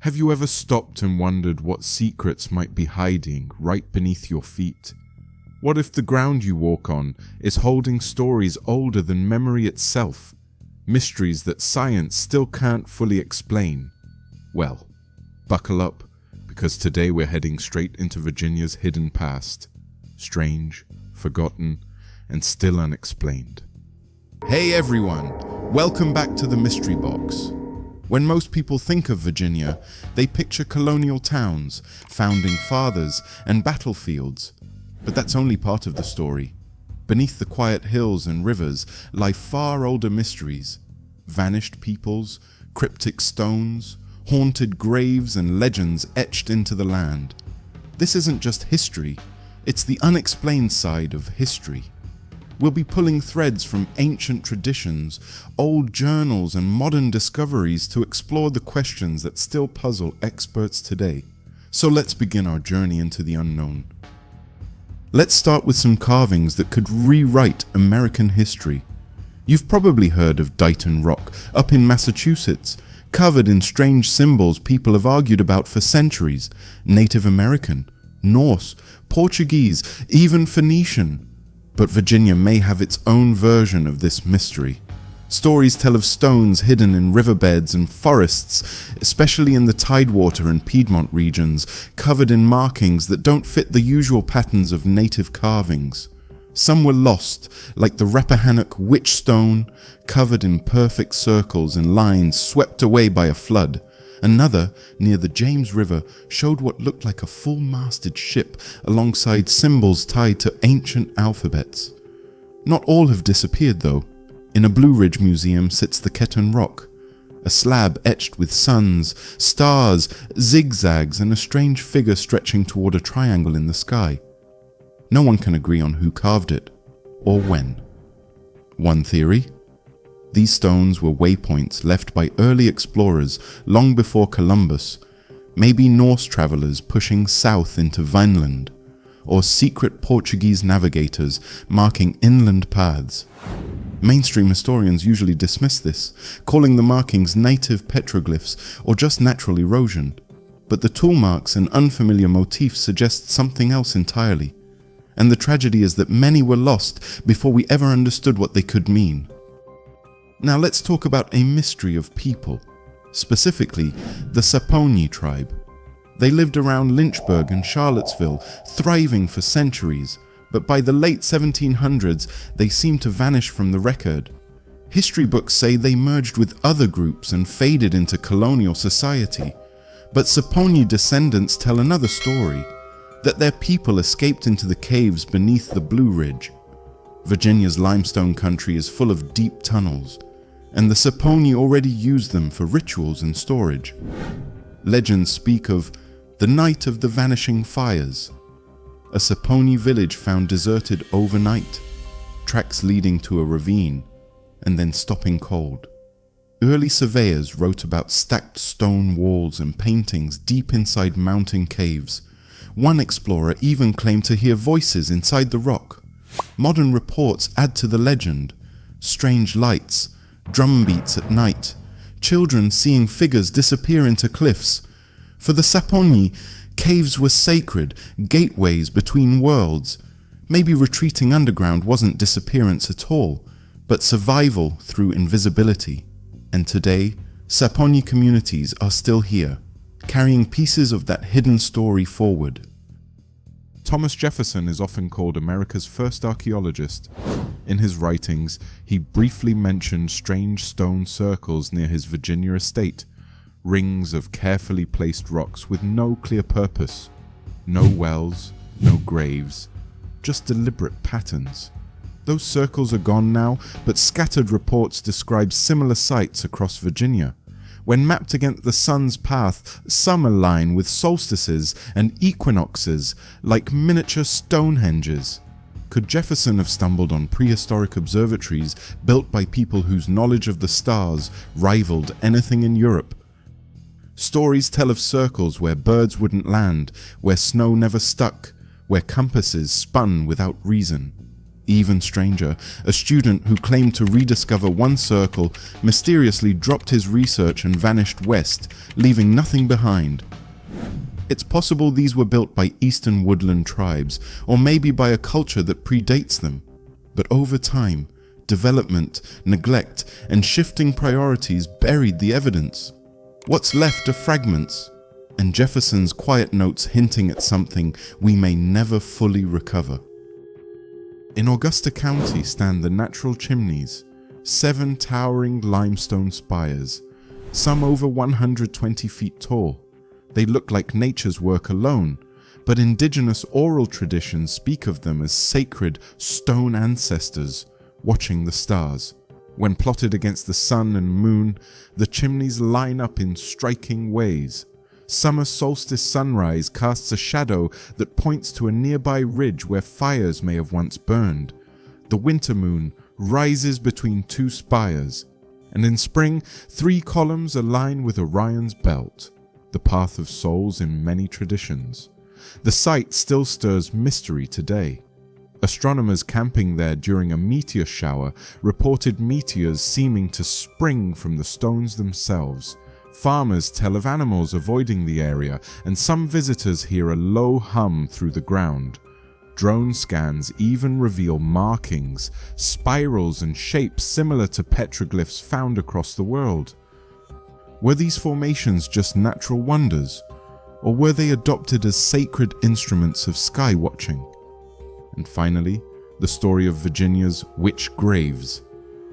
Have you ever stopped and wondered what secrets might be hiding right beneath your feet? What if the ground you walk on is holding stories older than memory itself? Mysteries that science still can't fully explain? Well, buckle up, because today we're heading straight into Virginia's hidden past. Strange, forgotten, and still unexplained. Hey everyone, welcome back to the Mystery Box. When most people think of Virginia, they picture colonial towns, founding fathers, and battlefields. But that's only part of the story. Beneath the quiet hills and rivers lie far older mysteries. Vanished peoples, cryptic stones, haunted graves, and legends etched into the land. This isn't just history, it's the unexplained side of history. We'll be pulling threads from ancient traditions, old journals, and modern discoveries to explore the questions that still puzzle experts today. So let's begin our journey into the unknown. Let's start with some carvings that could rewrite American history. You've probably heard of Dighton Rock up in Massachusetts, covered in strange symbols people have argued about for centuries: Native American, Norse, Portuguese, even Phoenician. But Virginia may have its own version of this mystery. Stories tell of stones hidden in riverbeds and forests, especially in the Tidewater and Piedmont regions, covered in markings that don't fit the usual patterns of native carvings. Some were lost, like the Rappahannock Witch Stone, covered in perfect circles and lines swept away by a flood. Another, near the James River, showed what looked like a full-masted ship alongside symbols tied to ancient alphabets. Not all have disappeared though. In a Blue Ridge museum sits the Ketton Rock, a slab etched with suns, stars, zigzags, and a strange figure stretching toward a triangle in the sky. No one can agree on who carved it, or when. One theory: these stones were waypoints left by early explorers long before Columbus, maybe Norse travelers pushing south into Vineland, or secret Portuguese navigators marking inland paths. Mainstream historians usually dismiss this, calling the markings native petroglyphs or just natural erosion. But the tool marks and unfamiliar motifs suggest something else entirely. And the tragedy is that many were lost before we ever understood what they could mean. Now let's talk about a mystery of people, specifically the Saponi tribe. They lived around Lynchburg and Charlottesville, thriving for centuries, but by the late 1700s they seemed to vanish from the record. History books say they merged with other groups and faded into colonial society. But Saponi descendants tell another story, that their people escaped into the caves beneath the Blue Ridge. Virginia's limestone country is full of deep tunnels, and the Saponi already used them for rituals and storage. Legends speak of the night of the vanishing fires, a Saponi village found deserted overnight, tracks leading to a ravine, and then stopping cold. Early surveyors wrote about stacked stone walls and paintings deep inside mountain caves. One explorer even claimed to hear voices inside the rock. Modern reports add to the legend: strange lights, drum beats at night, children seeing figures disappear into cliffs. For the Saponi, caves were sacred, gateways between worlds. Maybe retreating underground wasn't disappearance at all, but survival through invisibility. And today, Saponi communities are still here, carrying pieces of that hidden story forward. Thomas Jefferson is often called America's first archaeologist. In his writings, he briefly mentioned strange stone circles near his Virginia estate, rings of carefully placed rocks with no clear purpose. No wells, no graves, just deliberate patterns. Those circles are gone now, but scattered reports describe similar sites across Virginia. When mapped against the sun's path, some align with solstices and equinoxes like miniature Stonehenges. Could Jefferson have stumbled on prehistoric observatories built by people whose knowledge of the stars rivaled anything in Europe? Stories tell of circles where birds wouldn't land, where snow never stuck, where compasses spun without reason. Even stranger, a student who claimed to rediscover one circle mysteriously dropped his research and vanished west, leaving nothing behind. It's possible these were built by eastern woodland tribes, or maybe by a culture that predates them. But over time, development, neglect, and shifting priorities buried the evidence. What's left are fragments, and Jefferson's quiet notes hinting at something we may never fully recover. In Augusta County stand the natural chimneys, 7 towering limestone spires, some over 120 feet tall. They look like nature's work alone, but indigenous oral traditions speak of them as sacred stone ancestors watching the stars. When plotted against the sun and moon, the chimneys line up in striking ways. Summer solstice sunrise casts a shadow that points to a nearby ridge where fires may have once burned. The winter moon rises between 2 spires, and in spring 3 columns align with Orion's belt, the path of souls in many traditions. The site still stirs mystery today. Astronomers camping there during a meteor shower reported meteors seeming to spring from the stones themselves. Farmers tell of animals avoiding the area, and some visitors hear a low hum through the ground. Drone scans even reveal markings, spirals and shapes similar to petroglyphs found across the world. Were these formations just natural wonders, or were they adopted as sacred instruments of sky watching? And finally, the story of Virginia's witch graves.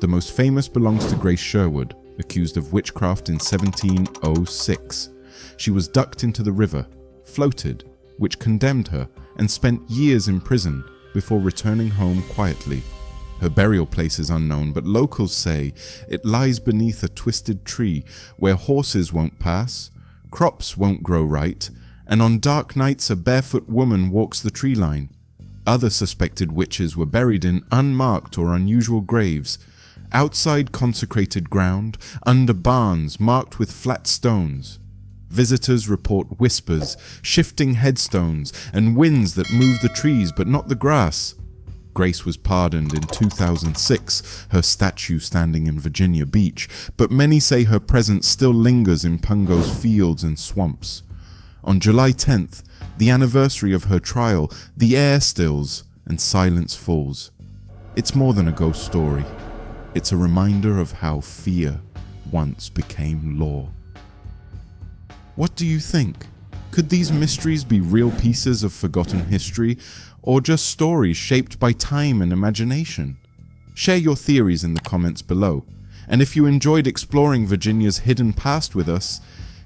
The most famous belongs to Grace Sherwood, accused of witchcraft in 1706. She was ducked into the river, floated, which condemned her, and spent years in prison before returning home quietly. Her burial place is unknown, but locals say it lies beneath a twisted tree where horses won't pass, crops won't grow right, and on dark nights a barefoot woman walks the tree line. Other suspected witches were buried in unmarked or unusual graves, outside consecrated ground, under barns marked with flat stones. Visitors report whispers, shifting headstones, and winds that move the trees but not the grass. Grace was pardoned in 2006, her statue standing in Virginia Beach, but many say her presence still lingers in Pungo's fields and swamps. On July 10th, the anniversary of her trial, the air stills and silence falls. It's more than a ghost story. It's a reminder of how fear once became law. What do you think? Could these mysteries be real pieces of forgotten history, or just stories shaped by time and imagination? Share your theories in the comments below. And if you enjoyed exploring Virginia's hidden past with us,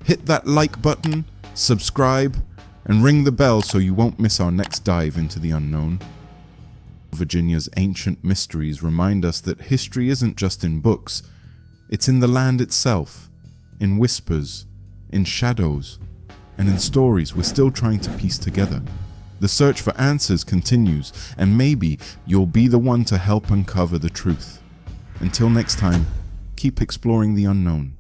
hit that like button, subscribe, and ring the bell so you won't miss our next dive into the unknown. Virginia's ancient mysteries remind us that history isn't just in books, it's in the land itself, in whispers, in shadows, and in stories we're still trying to piece together. The search for answers continues, and maybe you'll be the one to help uncover the truth. Until next time, keep exploring the unknown.